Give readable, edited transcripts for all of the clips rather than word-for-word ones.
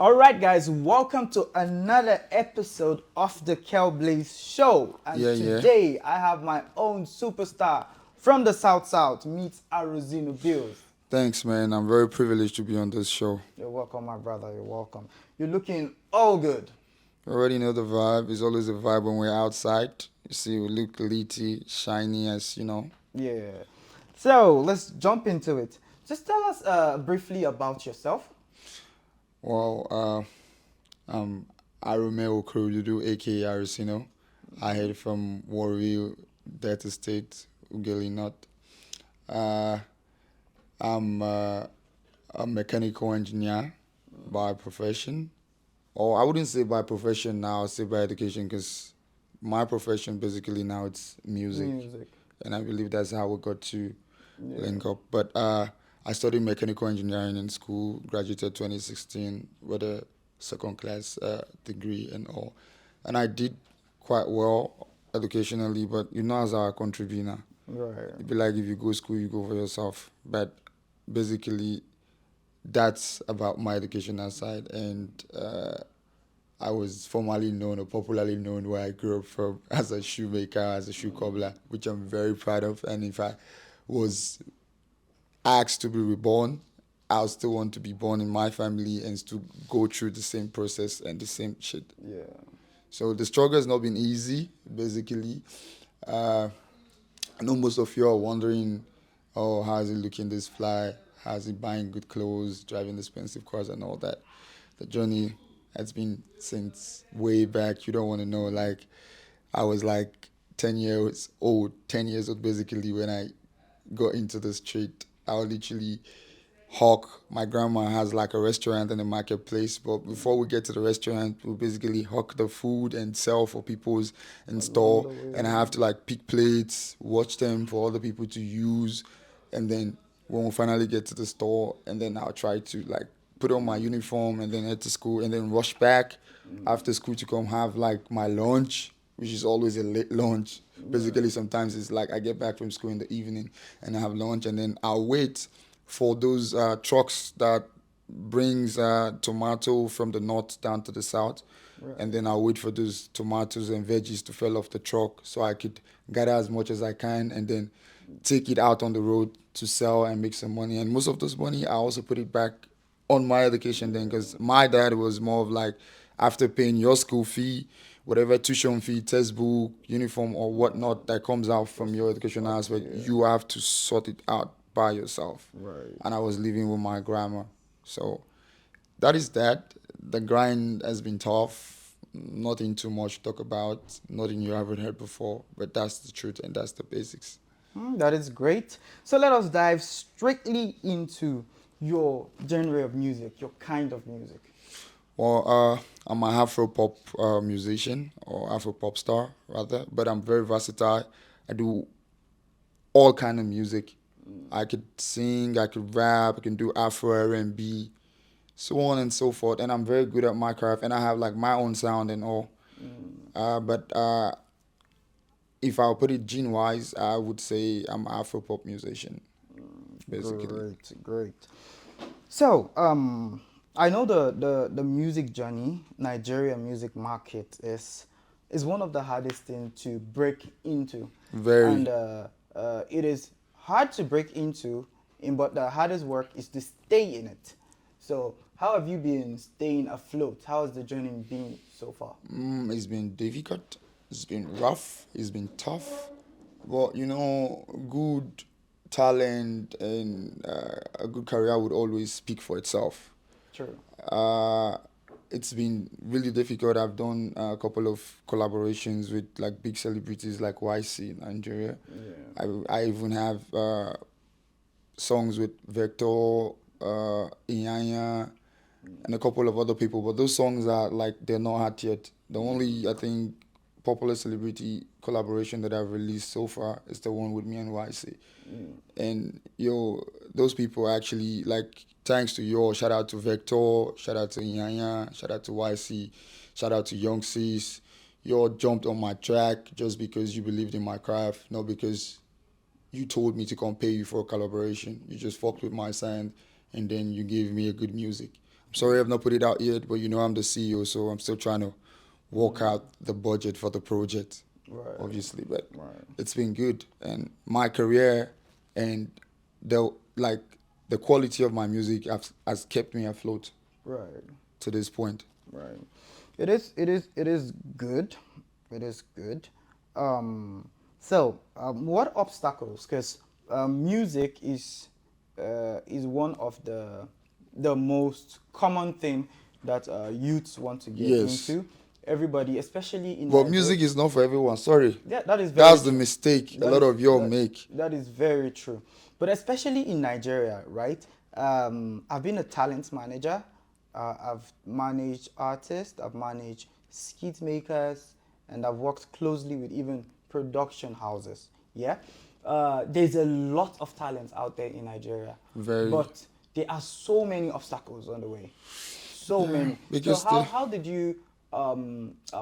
All right, guys, welcome to another episode of the Kelblaise Show. And Yeah, yeah. today I have my own superstar from the South South, meets Arozino Bills. Thanks, man. I'm very privileged to be on this show. You're welcome, my brother. You're welcome. You're looking all good. You already know the vibe. It's always a vibe when we're outside. You see, we look litty, shiny, as you know. Yeah. So let's jump into it. Just tell us briefly about yourself. Well, I'm Aromeo Kurududu, aka AROSINO. I hail from Warrior, Delta State, Ugeli North. Uh, I'm a mechanical engineer by profession. Or I wouldn't say by profession now, I'll say by education because my profession basically now it's music. Music. And I believe that's how we got to Yeah. link up. But I studied mechanical engineering in school, graduated 2016 with a second class degree and all. And I did quite well educationally, but you know, as our country be now, Right. it'd be like if you go school, you go for yourself. But basically, that's about my educational side. And I was formerly known or popularly known where I grew up from as a shoemaker, as a shoe cobbler, which I'm very proud of. And if I was asked to be reborn, I would still want to be born in my family and still go through the same process and the same shit. Yeah. So the struggle has not been easy, basically. I know most of you are wondering, oh, how is he looking this fly? How is he buying good clothes, driving expensive cars and all that? The journey has been since way back. You don't want to know. Like, I was like 10 years old basically when I got into the street. I would literally hawk. My grandma has like a restaurant and a marketplace, but before we get to the restaurant, we basically hawk the food and sell for people's in store. And I have to like pick plates, watch them for other people to use, and then when we finally get to the store, and then I'll try to like put on my uniform and then head to school and then rush back after school to come have like my lunch, which is always a late lunch. Basically, sometimes it's like I get back from school in the evening and I have lunch, and then I'll wait for those trucks that brings tomato from the north down to the south. Right. And then I'll wait for those tomatoes and veggies to fall off the truck so I could gather as much as I can and then take it out on the road to sell and make some money. And most of this money, I also put it back on my education then, because my dad was more of like, after paying your school fee, whatever tuition fee, textbook, uniform, or whatnot that comes out from your educational aspect, you have to sort it out by yourself. Right. And I was living with my grandma. So that is that. The grind has been tough. Nothing too much to talk about. Nothing you haven't heard before. But that's the truth and that's the basics. That is great. So let us dive strictly into your genre of music, your kind of music. Well, I'm an Afro pop musician or Afro pop star rather, but I'm very versatile. I do all kind of music. I could sing, I could rap, I can do Afro R&B, so on and so forth. And I'm very good at my craft, and I have like my own sound and all. But if I'll put it gene wise, I would say I'm an Afro pop musician, basically. Great, great. So, I know the music journey, Nigeria music market is one of the hardest thing to break into. Very. And it is hard to break into, but the hardest work is to stay in it. So, how have you been staying afloat? How has the journey been so far? It's been difficult. It's been rough. It's been tough. But you know, good talent and a good career would always speak for itself. True. Uh, it's been really difficult. I've done a couple of collaborations with like big celebrities like YC in Nigeria. Yeah. I even have songs with Vector, Inyanya, and a couple of other people. But those songs are like they're not hot yet. The only I think popular celebrity collaboration that I've released so far is the one with me and YC. And yo, those people actually like thanks to you, shout out to Vector, shout out to Inyanya, shout out to YC, shout out to Young Sis. You all jumped on my track just because you believed in my craft, not because you told me to come pay you for a collaboration. You just fucked with my sound and then you gave me a good music. Sorry, I've not put it out yet, but you know I'm the CEO, so I'm still trying to work out the budget for the project, Right, obviously. But right, it's been good, and my career and the like the quality of my music has kept me afloat right, to this point. right. It is good. It is good. What obstacles? Because music is one of the most common thing that youths want to get Yes, into. Everybody, especially in but Nigeria. music is not for everyone. Sorry, Yeah, that is very that's the true. mistake a That lot is of y'all that make. that is very true. But especially in Nigeria, right? I've been a talent manager. I've managed artists. I've managed skit makers, and I've worked closely with even production houses. Yeah, there's a lot of talent out there in Nigeria, Very, but there are so many obstacles on the way, so yeah, many. So because how did you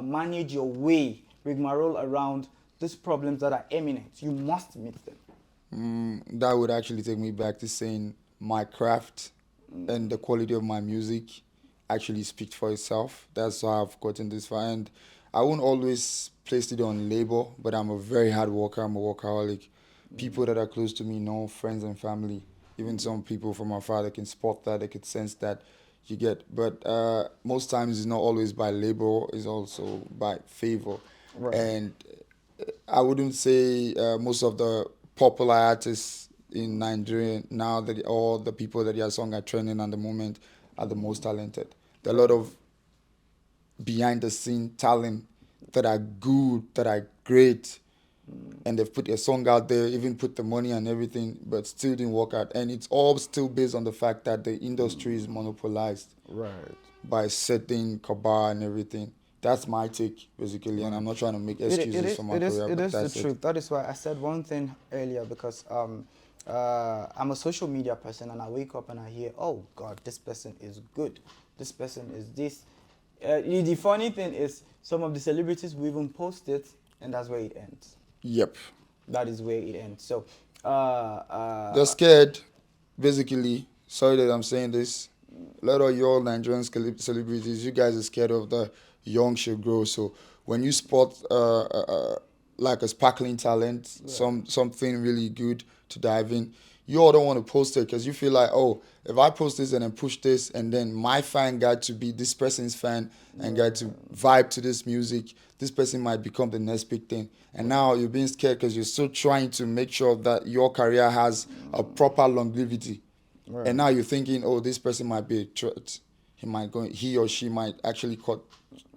manage your way, rigmarole around these problems that are imminent? You must meet them. that would actually take me back to saying my craft and the quality of my music actually speaks for itself. That's how I've gotten this far. And I won't always place it on label, but I'm a very hard worker. I'm a workaholic. People that are close to me know, friends and family, even some people from afar, they can spot that, they can sense that you get. But most times it's not always by label, it's also by favor. Right. And I wouldn't say most of the popular artists in Nigeria now that all the people that their song are trending at the moment are the most talented. There are a lot Right. of behind the scene talent that are good, that are great, and they've put their song out there, even put the money and everything, but still didn't work out. And it's all still based on the fact that the industry is monopolized Right. by certain cabal and everything. That's my take basically, and I'm Right. not trying to make It excuses is for my it is career, it but is the that's it. truth. That is why I said one thing earlier because I'm a social media person and I wake up and I hear, oh God, this person is good. This person is this. The funny thing is some of the celebrities will even post it and that's where it ends. Yep. That is where it ends. So They're scared, basically. Sorry that I'm saying this. A lot of your Nigerian celebrities, you guys are scared of the young should grow. So when you spot like a sparkling talent, right. something really good to dive in, you all don't want to post it because you feel like, oh, if I post this and then push this, and then my fan got to be this person's fan and got to Right. vibe to this music, this person might become the next big thing. And now you're being scared because you're still trying to make sure that your career has a proper longevity. And Right. now you're thinking, oh, this person might be a threat. He or she might actually cut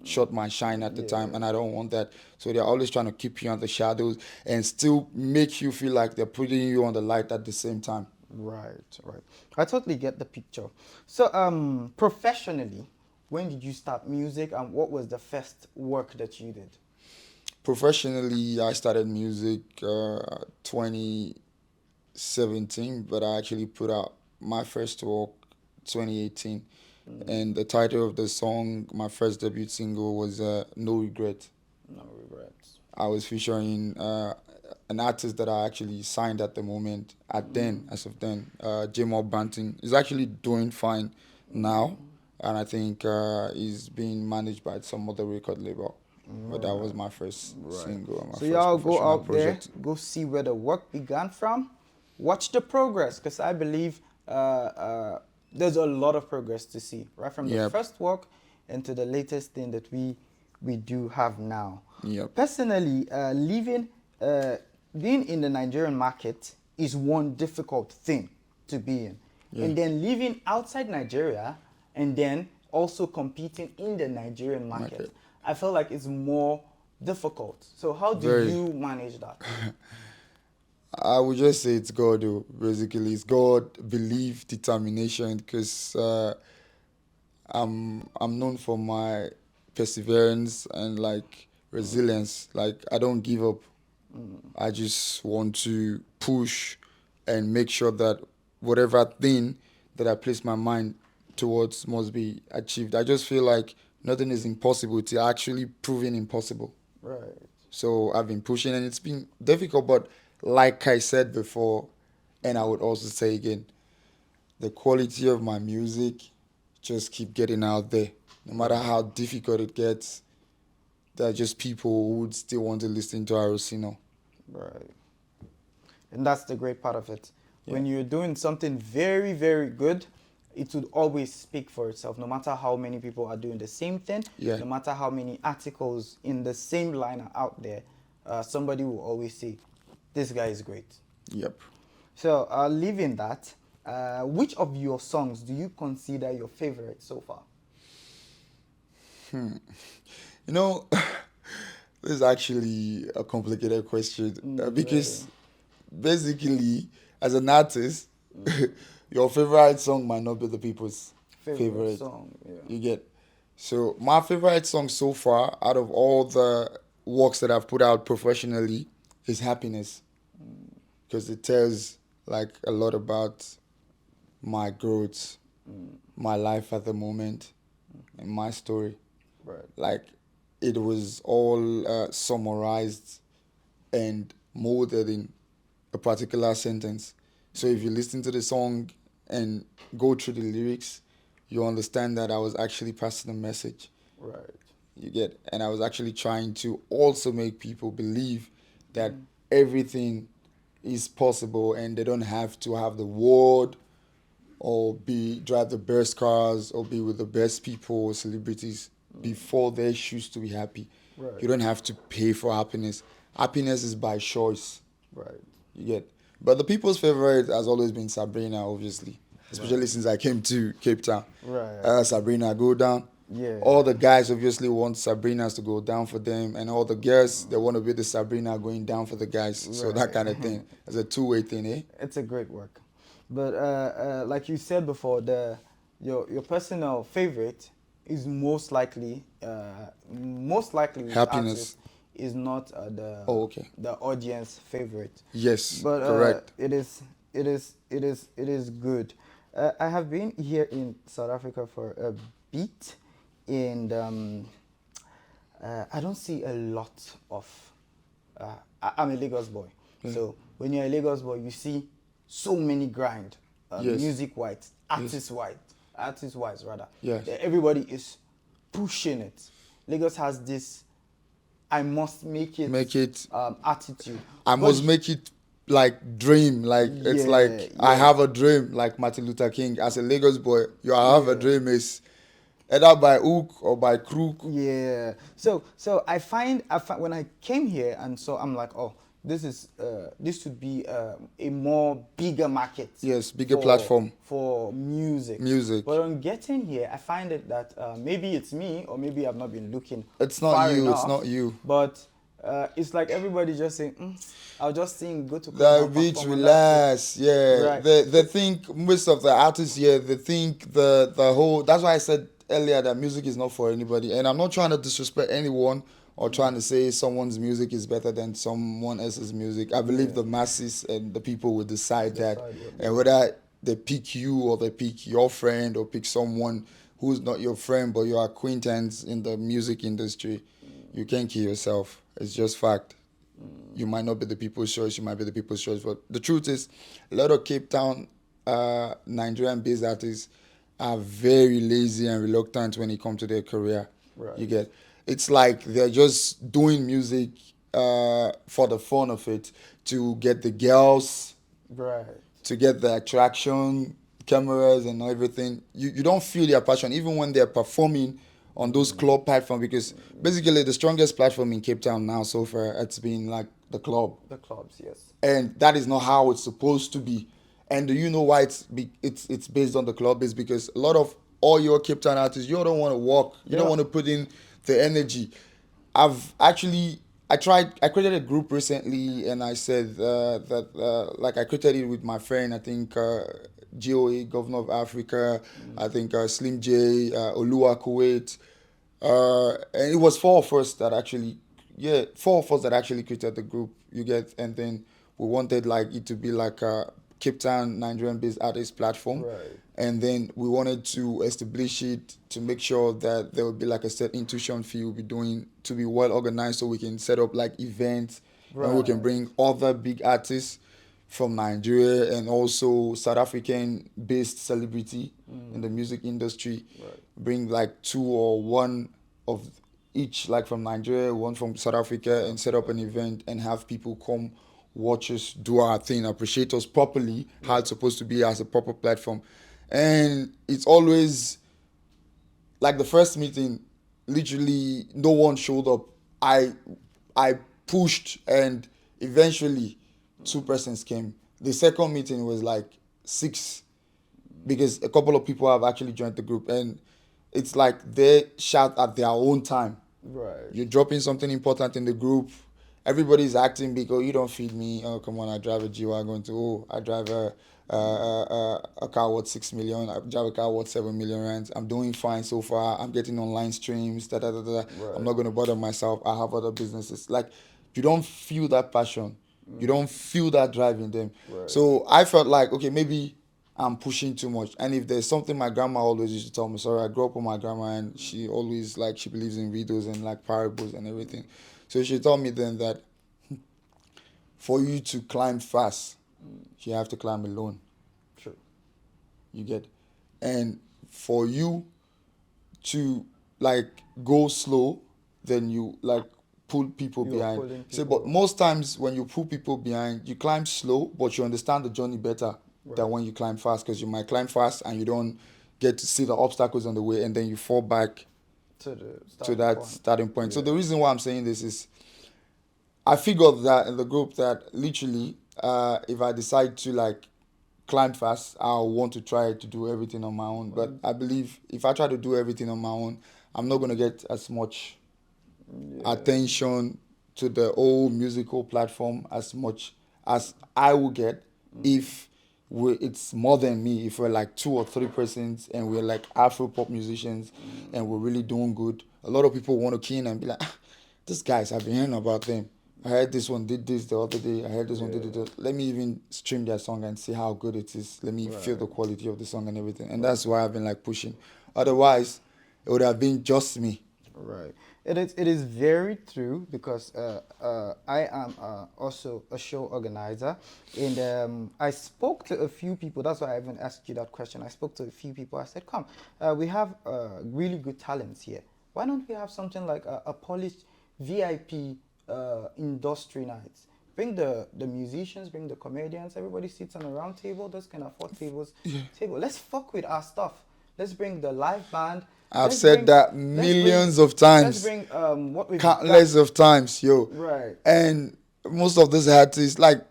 short my shine at the time, Yeah. and I don't want that. So they're always trying to keep you on the shadows and still make you feel like they're putting you on the light at the same time. Right, right. I totally get the picture. So, professionally, when did you start music and what was the first work that you did? Professionally, I started music 2017, but I actually put out my first work 2018. And the title of the song, my first debut single, was No Regret. No regrets. I was featuring an artist that I actually signed at the moment, as of then, J-Mob Banting. He's actually doing fine now, and I think he's being managed by some other record label. But that was Right, my first right. single and my So first y'all go professional out there, project. go see where the work began from, watch the progress, because I believe there's a lot of progress to see, right from the Yep, first work into the latest thing that we do have now. yep, Personally, uh, being in the Nigerian market is one difficult thing to be in, yeah. and then living outside Nigeria and then also competing in the Nigerian market. Market. I feel like it's more difficult. So how do Very. you manage that? I would just say it's God, though. Basically, it's God, belief, determination. Because I'm known for my perseverance and like resilience. Like I don't give up. I just want to push and make sure that whatever thing that I place my mind towards must be achieved. I just feel like nothing is impossible till actually proven impossible. Right. So I've been pushing and it's been difficult, but like I said before, and I would also say again, the quality of my music just keep getting out there. No matter how difficult it gets, there are just people who would still want to listen to AROSINO. Right. And that's the great part of it. Yeah. When you're doing something very, very good, it would always speak for itself, no matter how many people are doing the same thing, Yeah. no matter how many articles in the same line are out there, somebody will always say, this guy is great. Yep. So, leaving that, which of your songs do you consider your favorite so far? You know, this is actually a complicated question because basically, as an artist, your favorite song might not be the people's favorite song. Yeah. You get. So my favorite song so far, out of all the works that I've put out professionally, is Happiness, because it tells like a lot about my growth, my life at the moment, and my story. Right. Like it was all summarized and molded in a particular sentence. So if you listen to the song and go through the lyrics, you understand that I was actually passing a message. Right. You get, and I was actually trying to also make people believe that everything is possible and they don't have to have the world or drive the best cars or be with the best people or celebrities before they choose to be happy. Right. You don't have to pay for happiness. Happiness is by choice. Right. You get. But the people's favorite has always been Sabrina, obviously, especially since I came to Cape Town. Right. Sabrina, go down. Yeah. All the guys obviously want Sabrinas to go down for them, and all the girls, they want to be the Sabrina going down for the guys. So that kind of thing. It's a two-way thing, eh? It's a great work. But like you said before, your personal favorite is most likely with Happiness. artists is not the audience favorite. Yes, But correct. it is good. I have been here in South Africa for a bit, and I don't see a lot of. I'm a Lagos boy, so when you're a Lagos boy, you see so many grind, Yes. music-wise, artist-wise rather. Yes. Everybody is pushing it. Lagos has this I must make it attitude. I must make it like dream. Like it's like I have a dream, like Martin Luther King. As a Lagos boy, you have a dream is either by hook or by crook. Yeah. So I find when I came here and so I'm like, oh, this should be a more bigger market. Yes, bigger platform for music. But on getting here, I find it that maybe it's me or maybe I've not been looking. It's not far you. enough, it's not you. But it's like everybody just saying, I'll just sing, go to the beach, relax. Yeah. Right. They think most of the artists here, they think the whole. That's why I said earlier that music is not for anybody, and I'm not trying to disrespect anyone or trying to say someone's music is better than someone else's music. I believe the masses and the people will decide that, and whether they pick you or they pick your friend or pick someone who's not your friend but your acquaintance in the music industry, you can't kill yourself. It's just fact. You might not be the people's choice, you might be the people's choice, but the truth is, a lot of Cape Town Nigerian-based artists are very lazy and reluctant when it comes to their career. Right. You get. It's like they're just doing music for the fun of it, to get the girls, right, to get the attraction, cameras and everything. You don't feel their passion even when they're performing on those club platforms, because basically the strongest platform in Cape Town now so far, it's been like the club. The clubs, yes. And that is not how it's supposed to be. And do you know why it's based on the club? Is because a lot of all your Cape Town artists, you don't want to walk, you don't want to put in the energy. I created a group recently, and I said like I created it with my friend, I think GOA, Governor of Africa, I think Slim J, Olua Kuwait, and it was four of us that actually created the group, you get, and then we wanted like it to be like a Cape Town Nigerian-based artist platform. Right. And then we wanted to establish it to make sure that there would be like a set tuition fee we'll be doing to be well organized, so we can set up like events and we can bring other big artists. from Nigeria and also South African based celebrity in the music industry. Right. Bring like two or one of each, like from Nigeria, one from South Africa, and set up an event and have people come watch us do our thing, appreciate us properly, how it's supposed to be as a proper platform. And it's always like the first meeting, literally no one showed up. I pushed and eventually two persons came. The second meeting was like six because a couple of people have actually joined the group, and it's like they shout at their own time. Right. You're dropping something important in the group. Everybody's acting big. Oh, you don't feed me. Oh, come on, I drive a G-Wagon to. Oh, I drive a car worth 6 million. I drive a car worth 7 million rands. I'm doing fine so far. I'm getting online streams. Da, da, da, da. Right. I'm not going to bother myself. I have other businesses. Like, you don't feel that passion. You don't feel that drive in them. Right. So I felt like, okay, maybe I'm pushing too much. And if there's something my grandma always used to tell me, sorry, I grew up with my grandma and she always, like, she believes in riddles and, like, parables and everything. So she told me then that for you to climb fast, you have to climb alone. True. You get? And for you to, like, go slow, then you, like, pull people You're behind. pulling So, people. but most times when you pull people behind, you climb slow, but you understand the journey better than when you climb fast, because you might climb fast and you don't get to see the obstacles on the way, and then you fall back To the to that point. starting point. So Yeah. the reason why I'm saying this is I figured that in the group that literally, if I decide to like climb fast, I'll want to try to do everything on my own. But I believe if I try to do everything on my own, I'm not gonna get as much attention to the whole musical platform as much as I will get if it's more than me. If we're like 2 or 3 persons and we're like Afro pop musicians and we're really doing good, a lot of people want to key in and be like, "Ah, these guys, I've been hearing about them. I heard this one did this the other day. I heard this one did it. Let me even stream their song and see how good it is. Let me feel the quality of the song and everything." And that's why I've been like pushing. Otherwise, it would have been just me. Right. It is very true because I am also a show organizer, and I spoke to a few people. That's why I even asked you that question. I spoke to a few people. I said, "Come, we have really good talents here. Why don't we have something like a polished VIP industry nights? Bring the musicians, bring the comedians. Everybody sits on a round table. Those can afford table. Let's fuck with our stuff. Let's bring the live band." I've Let's said bring- that let's millions bring- of times. Let's bring what we've Countless of times, yo. Right. And most of these artists, like,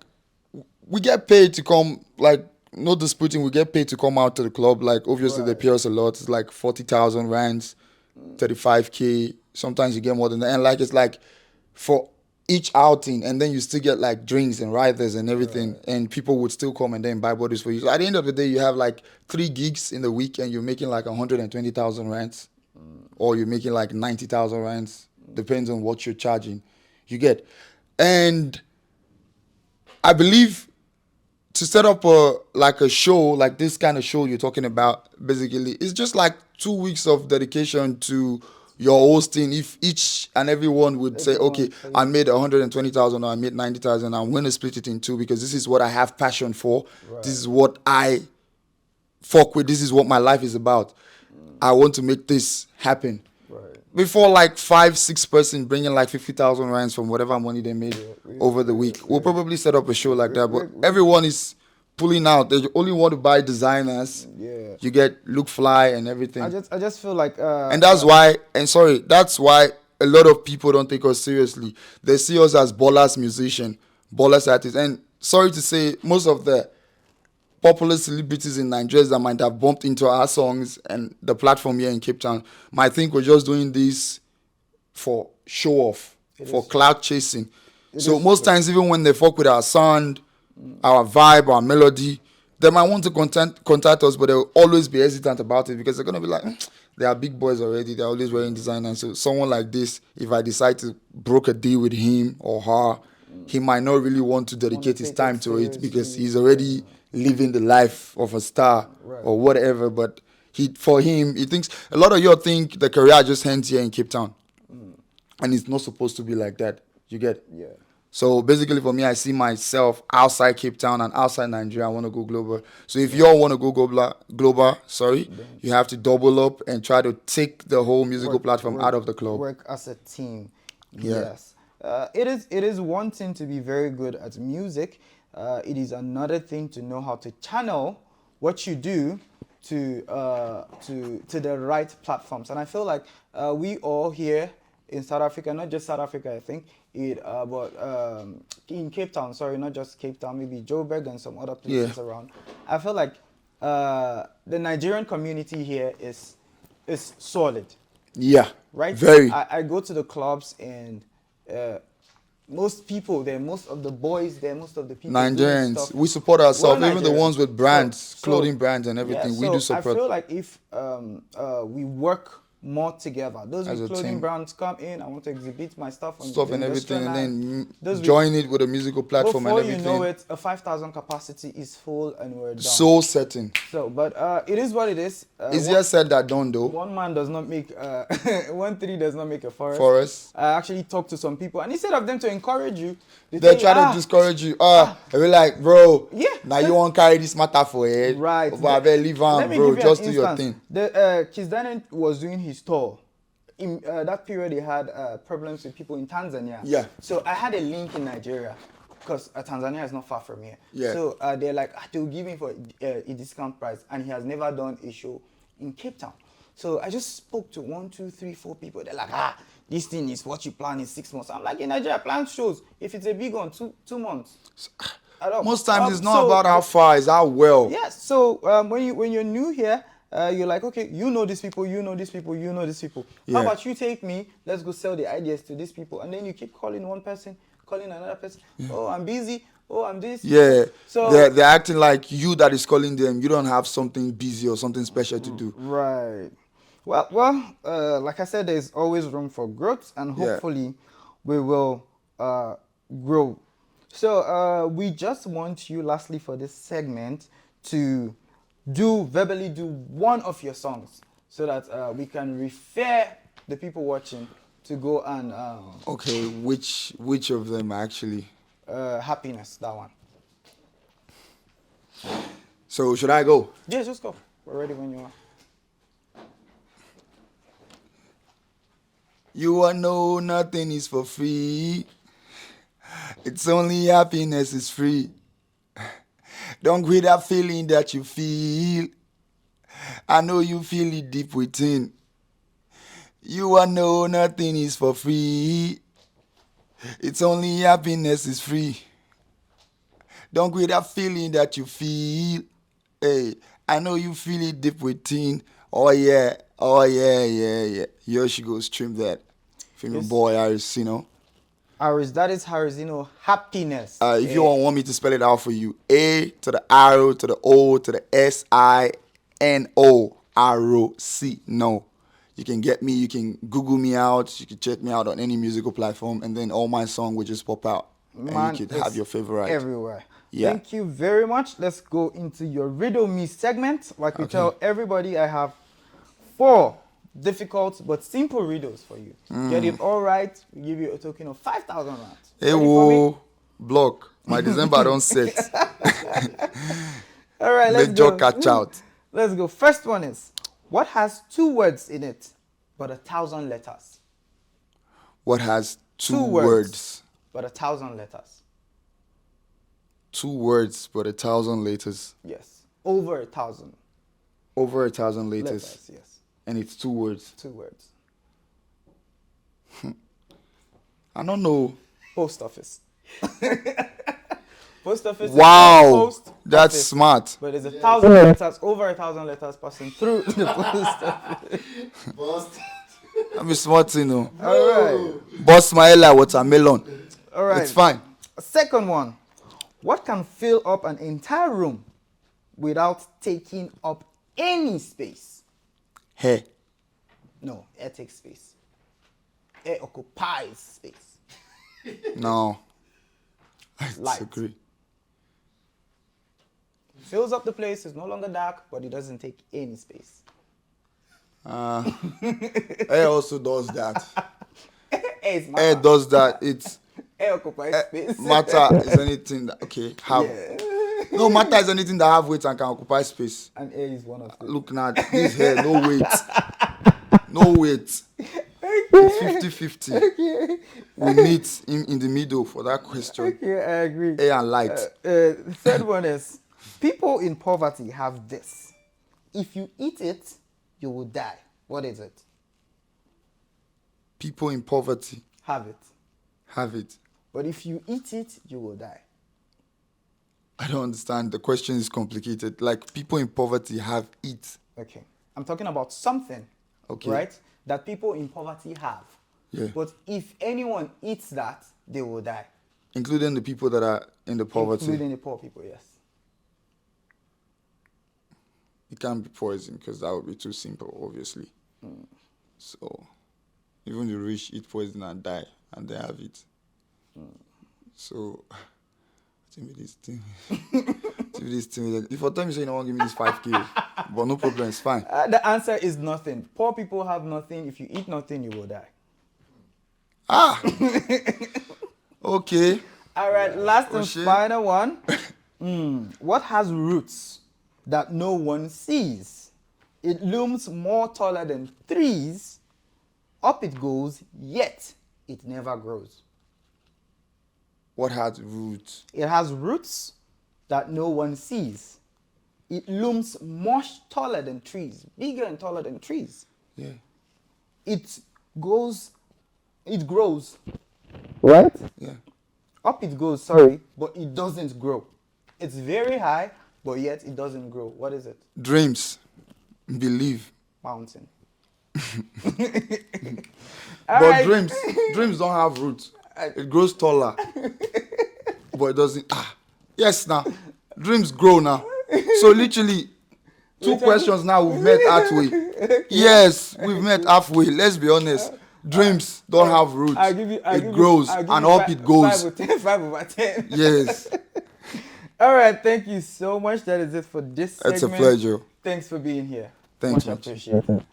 we get paid to come, like, no disputing, we get paid to come out to the club. Like, obviously, they pay us a lot. It's like 40,000 rands, 35K. Sometimes you get more than that. And, like, it's like for each outing, and then you still get, like, drinks and riders and everything. And people would still come and then buy bodies for you. So at the end of the day, you have, like, 3 gigs in the week, and you're making, like, 120,000 rands. Or you're making, like, 90,000 rands. Depends on what you're charging. You get. And I believe to set up a show, like this kind of show you're talking about, basically, it's just like 2 weeks of dedication to your hosting. If each and everyone would say, okay, I made 120,000 or I made 90,000, I'm going to split it in two because this is what I have passion for. This is what I fuck with. This is what my life is about. I want to make this happen. Before like 5-6 person bringing like 50,000 rands from whatever money they made over the week, we'll probably set up a show like that. But everyone is pulling out. They only want to buy designers. Yeah. You get look fly and everything. I just feel like And that's why. And sorry, that's why a lot of people don't take us seriously. They see us as ballers musician, ballers artists. And sorry to say, most of the popular celebrities in Nigeria that might have bumped into our songs and the platform here in Cape Town might think we're just doing this for show off, for clout chasing. So most times, even when they fuck with our sound, our vibe, our melody, they might want to contact us, but they'll always be hesitant about it because they're going to be like, they are big boys already. They're always wearing designer. So someone like this, if I decide to broker a deal with him or her, he might not really want to dedicate his time to it because he's already living the life of a star or whatever. But for him, he thinks a lot of y'all think the career just ends here in Cape Town, and it's not supposed to be like that. You get? Yeah. So basically, for me, I see myself outside Cape Town and outside Nigeria. I want to go global. So if you all want to go global, sorry, Then you have to double up and try to take the whole musical work, platform out of the club. work as a team. Yeah. Yes, it is one thing to be very good at music. It is another thing to know how to channel what you do to the right platforms. And I feel like we all here in South Africa, not just South Africa, I think but in Cape Town, sorry, not just Cape Town, maybe Joburg and some other places Yeah. around. I feel like the Nigerian community here is solid, Yeah. right? Very. I go to the clubs and most people there, most of the boys there, most of the people doing Nigerians, stuff, we support we're ourselves, even the Nigerians. ones with brands, So- clothing brands and everything. yeah, We do so I support. feel like if we work more together, those As with a clothing team. brands come in. I want to exhibit my stuff on Stuff the and everything, and industrial then line. Those with- join it with a musical platform Before and you everything. know it, a 5,000 capacity is full and we're done. So certain. So, but it is what it is. Easier said than done, though. One man does not make one tree does not make a forest. For us, I actually talked to some people, and instead of them to encourage you, they think, try to discourage you. They be like, bro, Yeah. now you won't carry this matter for it. Right. But I better leave Let on, me bro. give you Just an do your instance. thing. The Kizz Daniel was doing his tour. In that period, he had problems with people in Tanzania. Yeah. So I had a link in Nigeria, because Tanzania is not far from here. Yeah. So they're like, they'll give him for a discount price, and he has never done a show in Cape Town. So I just spoke to 1, 2, 3, 4 people. They're like, this thing is what you plan in 6 months. I'm like, in Nigeria, I plan shows. If it's a big one, 2 months. I don't- Most times it's not so- about how far, it's how well. Yes. So when you're new here, you're like, okay, you know these people, you know these people, you know these people. Yeah. How about you take me? Let's go sell the ideas to these people, and then you keep calling one person, calling another person. Oh, I'm busy. Oh, I'm this. Yeah. So they're acting like you that is calling them. You don't have something busy or something special to do. right. Well, like I said, there's always room for growth, and Yeah. hopefully, we will grow. So we just want you, lastly, for this segment, to verbally do one of your songs, so that we can refer the people watching to go and Okay, which of them actually? happiness, that one. So should I go? Yeah, just go. We're ready when you are. You all know nothing is for free. It's only happiness is free. Don't quit that feeling that you feel. I know you feel it deep within. You all know nothing is for free. It's only happiness is free. Don't quit that feeling that you feel. Hey, I know you feel it deep within. Oh yeah, yeah. Here she goes, stream that. From your Yes. boy Arosino. That is Arozino, happiness. If you want me to spell it out for you, A to the R to the O to the SINO, Arosino. You can get me, you can Google me out, you can check me out on any musical platform, and then all my songs will just pop out. Man, and you can have it's your favorite. everywhere. Yeah. Thank you very much. Let's go into your Riddle Me segment. Like we tell everybody, I have 4 difficult but simple riddles for you. Get it all right, we give you a token of 5,000 rands. Hey, Ready for me? whoa, block. My December don't set. All right, let's Major go. catch out. Let's go. First one is, what has 2 words in it but 1,000 letters? What has two Two words? But 1,000 letters. 2 words, but 1,000 letters. Yes. Over 1,000 Over 1,000 letters. letters. Yes. And it's 2 words. 2 words. I don't know. Post office. Post office. is Wow, post that's office, smart. but there's 1,000 letters, over 1,000 letters passing through the post office. I'm a smart, you know. All right. Bust my head like watermelon. All right. It's fine. Second one. What can fill up an entire room without taking up any space? Hey, No, air takes space. Air occupies space. no. I Light. disagree. Fills up the place, it's no longer dark, but it doesn't take any space. Air also does that. Air is Air matter. does that. Air occupies space. Matter is anything that have. Yeah. No, matter is anything that have weight and can occupy space. And air is one of them. Look now, this hair, no weight. No weight. It's 50-50. Okay. We meet in the middle for that question. Okay, I agree. Air and light. The third one is, people in poverty have this. If you eat it, you will die. What is it? People in poverty Have it. have it. But if you eat it, you will die. I don't understand. The question is complicated. Like, people in poverty have it. Okay. I'm talking about something, Okay. right, that people in poverty have. Yeah. But if anyone eats that, they will die. Including the people that are in the poverty. Including the poor people, yes. It can't be poison because that would be too simple, obviously. So, even the rich eat poison and die, and they have it. So, tell me this thing. If I tell me, say you don't want to give me this 5K, but no problem, it's fine. The answer is nothing. Poor people have nothing. If you eat nothing, you will die. Ah! Okay. All right, last and shit. final one. What has roots that no one sees? It looms more taller than trees. Up it goes, yet it never grows. What has roots? It has roots that no one sees. It looms much taller than trees, bigger and taller than trees. Yeah. It grows, right? Yeah. Up it goes, sorry, but it doesn't grow. It's very high, but yet it doesn't grow. What is it? Dreams. Believe. Mountain. But dreams don't have roots. It grows taller. But it doesn't. Yes, now. Dreams grow now. So literally, two questions now we've met halfway. Yes, we've met halfway. Let's be honest. Dreams don't have roots. It grows and up it goes. 5 over 10. Yes. All right, thank you so much. That is it for this segment. It's a pleasure. Thanks for being here. Thank Much you. appreciated.